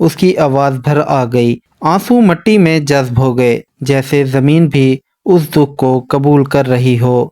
اس کی آواز بھر آ گئی۔ آنسو مٹی میں جذب ہو گئے، جیسے زمین بھی اس دکھ کو قبول کر رہی ہو۔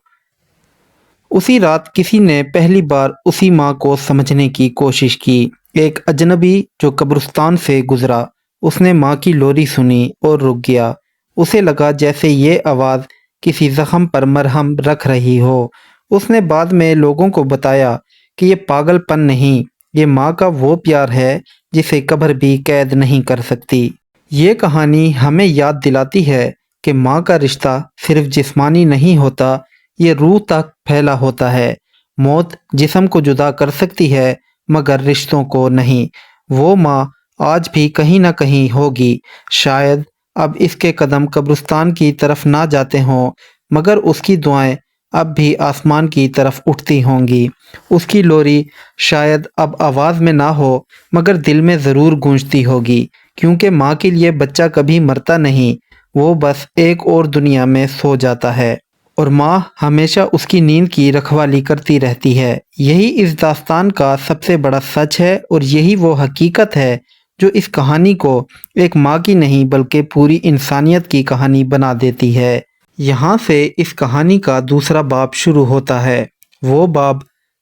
اسی رات کسی نے پہلی بار اسی ماں کو سمجھنے کی کوشش کی۔ ایک اجنبی جو قبرستان سے گزرا، اس نے ماں کی لوری سنی اور رک گیا۔ اسے لگا جیسے یہ آواز کسی زخم پر مرہم رکھ رہی ہو۔ اس نے بعد میں لوگوں کو بتایا کہ یہ پاگل پن نہیں، یہ ماں کا وہ پیار ہے جسے قبر بھی قید نہیں کر سکتی۔ یہ کہانی ہمیں یاد دلاتی ہے کہ ماں کا رشتہ صرف جسمانی نہیں ہوتا، یہ روح تک پھیلا ہوتا ہے۔ موت جسم کو جدا کر سکتی ہے مگر رشتوں کو نہیں۔ وہ ماں آج بھی کہیں نہ کہیں ہوگی، شاید اب اس کے قدم قبرستان کی طرف نہ جاتے ہوں مگر اس کی دعائیں اب بھی آسمان کی طرف اٹھتی ہوں گی۔ اس کی لوری شاید اب آواز میں نہ ہو مگر دل میں ضرور گونجتی ہوگی، کیونکہ ماں کے لیے بچہ کبھی مرتا نہیں، وہ بس ایک اور دنیا میں سو جاتا ہے، اور ماں ہمیشہ اس کی نیند کی رکھوالی کرتی رہتی ہے۔ یہی اس داستان کا سب سے بڑا سچ ہے، اور یہی وہ حقیقت ہے جو اس کہانی کو ایک ماں کی نہیں بلکہ پوری انسانیت کی کہانی بنا دیتی ہے۔ یہاں سے اس کہانی کا دوسرا باب شروع ہوتا ہے، وہ باب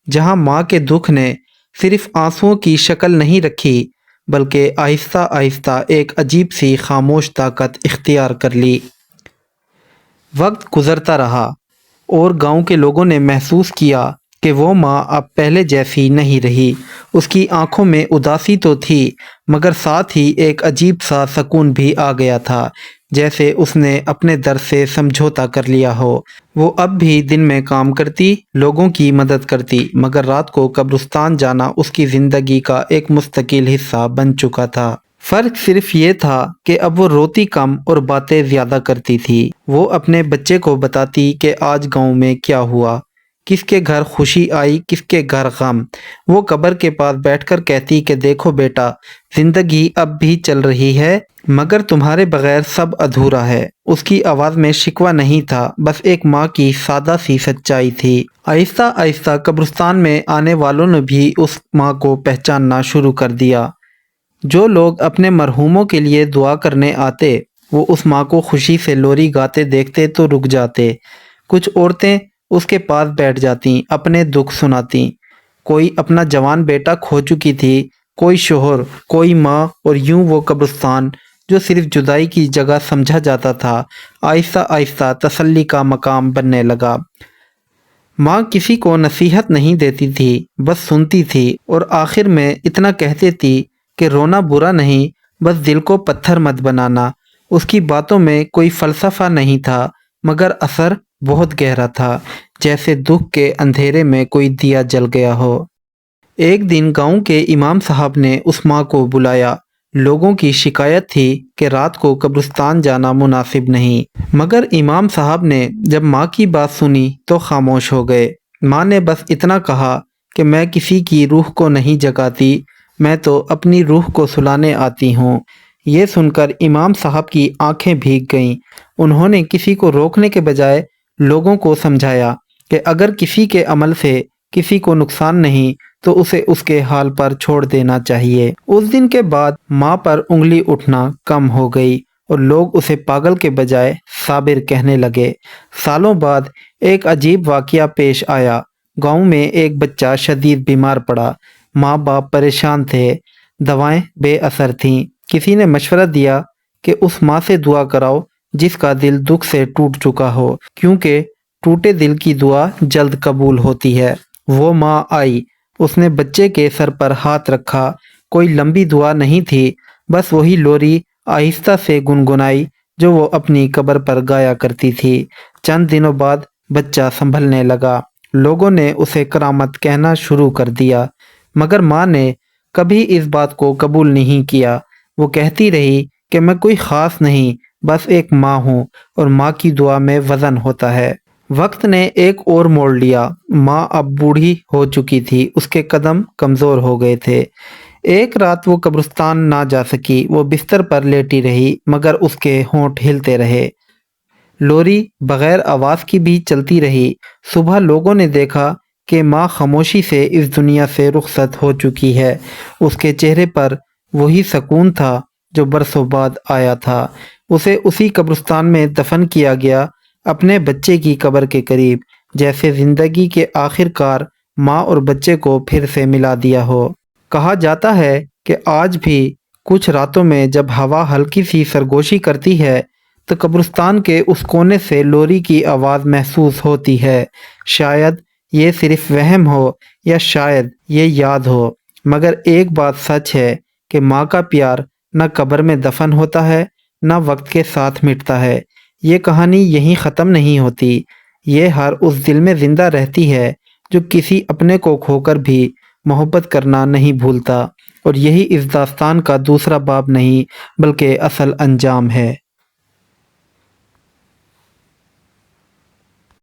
جہاں ماں کے دکھ نے صرف آنسوؤں کی شکل نہیں رکھی بلکہ آہستہ آہستہ ایک عجیب سی خاموش طاقت اختیار کر لی۔ وقت گزرتا رہا اور گاؤں کے لوگوں نے محسوس کیا کہ وہ ماں اب پہلے جیسی نہیں رہی۔ اس کی آنکھوں میں اداسی تو تھی مگر ساتھ ہی ایک عجیب سا سکون بھی آ گیا تھا، جیسے اس نے اپنے درد سے سمجھوتا کر لیا ہو۔ وہ اب بھی دن میں کام کرتی، لوگوں کی مدد کرتی، مگر رات کو قبرستان جانا اس کی زندگی کا ایک مستقل حصہ بن چکا تھا۔ فرق صرف یہ تھا کہ اب وہ روتی کم اور باتیں زیادہ کرتی تھی۔ وہ اپنے بچے کو بتاتی کہ آج گاؤں میں کیا ہوا، کس کے گھر خوشی آئی، کس کے گھر غم۔ وہ قبر کے پاس بیٹھ کر کہتی کہ دیکھو بیٹا، زندگی اب بھی چل رہی ہے مگر تمہارے بغیر سب ادھورا ہے۔ اس کی آواز میں شکوہ نہیں تھا، بس ایک ماں کی سادہ سی سچائی تھی۔ آہستہ آہستہ قبرستان میں آنے والوں نے بھی اس ماں کو پہچاننا شروع کر دیا۔ جو لوگ اپنے مرحوموں کے لیے دعا کرنے آتے، وہ اس ماں کو خوشی سے لوری گاتے دیکھتے تو رک جاتے۔ کچھ عورتیں اس کے پاس بیٹھ جاتیں، اپنے دکھ سناتیں۔ کوئی اپنا جوان بیٹا کھو چکی تھی، کوئی شوہر، کوئی ماں، اور یوں وہ قبرستان جو صرف جدائی کی جگہ سمجھا جاتا تھا، آہستہ آہستہ تسلی کا مقام بننے لگا۔ ماں کسی کو نصیحت نہیں دیتی تھی، بس سنتی تھی، اور آخر میں اتنا کہتی تھی کہ رونا برا نہیں، بس دل کو پتھر مت بنانا۔ اس کی باتوں میں کوئی فلسفہ نہیں تھا مگر اثر بہت گہرا تھا، جیسے دکھ کے اندھیرے میں کوئی دیا جل گیا ہو۔ ایک دن گاؤں کے امام صاحب نے اس ماں کو بلایا۔ لوگوں کی شکایت تھی کہ رات کو قبرستان جانا مناسب نہیں، مگر امام صاحب نے جب ماں کی بات سنی تو خاموش ہو گئے۔ ماں نے بس اتنا کہا کہ میں کسی کی روح کو نہیں جگاتی، میں تو اپنی روح کو سلانے آتی ہوں۔ یہ سن کر امام صاحب کی آنکھیں بھیگ گئیں۔ انہوں نے کسی کو روکنے کے بجائے لوگوں کو سمجھایا کہ اگر کسی کے عمل سے کسی کو نقصان نہیں تو اسے اس کے حال پر چھوڑ دینا چاہیے۔ اس دن کے بعد ماں پر انگلی اٹھنا کم ہو گئی اور لوگ اسے پاگل کے بجائے صابر کہنے لگے۔ سالوں بعد ایک عجیب واقعہ پیش آیا۔ گاؤں میں ایک بچہ شدید بیمار پڑا۔ ماں باپ پریشان تھے، دوائیں بے اثر تھیں۔ کسی نے مشورہ دیا کہ اس ماں سے دعا کراؤ جس کا دل دکھ سے ٹوٹ چکا ہو، کیونکہ ٹوٹے دل کی دعا جلد قبول ہوتی ہے۔ وہ ماں آئی، اس نے بچے کے سر پر ہاتھ رکھا۔ کوئی لمبی دعا نہیں تھی، بس وہی لوری آہستہ سے گنگنائی جو وہ اپنی قبر پر گایا کرتی تھی۔ چند دنوں بعد بچہ سنبھلنے لگا۔ لوگوں نے اسے کرامت کہنا شروع کر دیا، مگر ماں نے کبھی اس بات کو قبول نہیں کیا۔ وہ کہتی رہی کہ میں کوئی خاص نہیں، بس ایک ماں ہوں، اور ماں کی دعا میں وزن ہوتا ہے۔ وقت نے ایک اور موڑ لیا۔ ماں اب بوڑھی ہو چکی تھی، اس کے قدم کمزور ہو گئے تھے۔ ایک رات وہ قبرستان نہ جا سکی، وہ بستر پر لیٹی رہی مگر اس کے ہونٹ ہلتے رہے۔ لوری بغیر آواز کی بھی چلتی رہی۔ صبح لوگوں نے دیکھا کہ ماں خاموشی سے اس دنیا سے رخصت ہو چکی ہے۔ اس کے چہرے پر وہی سکون تھا جو برسوں بعد آیا تھا۔ اسے اسی قبرستان میں دفن کیا گیا، اپنے بچے کی قبر کے قریب، جیسے زندگی کے آخر کار ماں اور بچے کو پھر سے ملا دیا ہو۔ کہا جاتا ہے کہ آج بھی کچھ راتوں میں جب ہوا ہلکی سی سرگوشی کرتی ہے تو قبرستان کے اس کونے سے لوری کی آواز محسوس ہوتی ہے۔ شاید یہ صرف وہم ہو یا شاید یہ یاد ہو، مگر ایک بات سچ ہے کہ ماں کا پیار نہ قبر میں دفن ہوتا ہے نہ وقت کے ساتھ مٹتا ہے۔ یہ کہانی یہیں ختم نہیں ہوتی، یہ ہر اس دل میں زندہ رہتی ہے جو کسی اپنے کو کھو کر بھی محبت کرنا نہیں بھولتا، اور یہی اس داستان کا دوسرا باب نہیں بلکہ اصل انجام ہے۔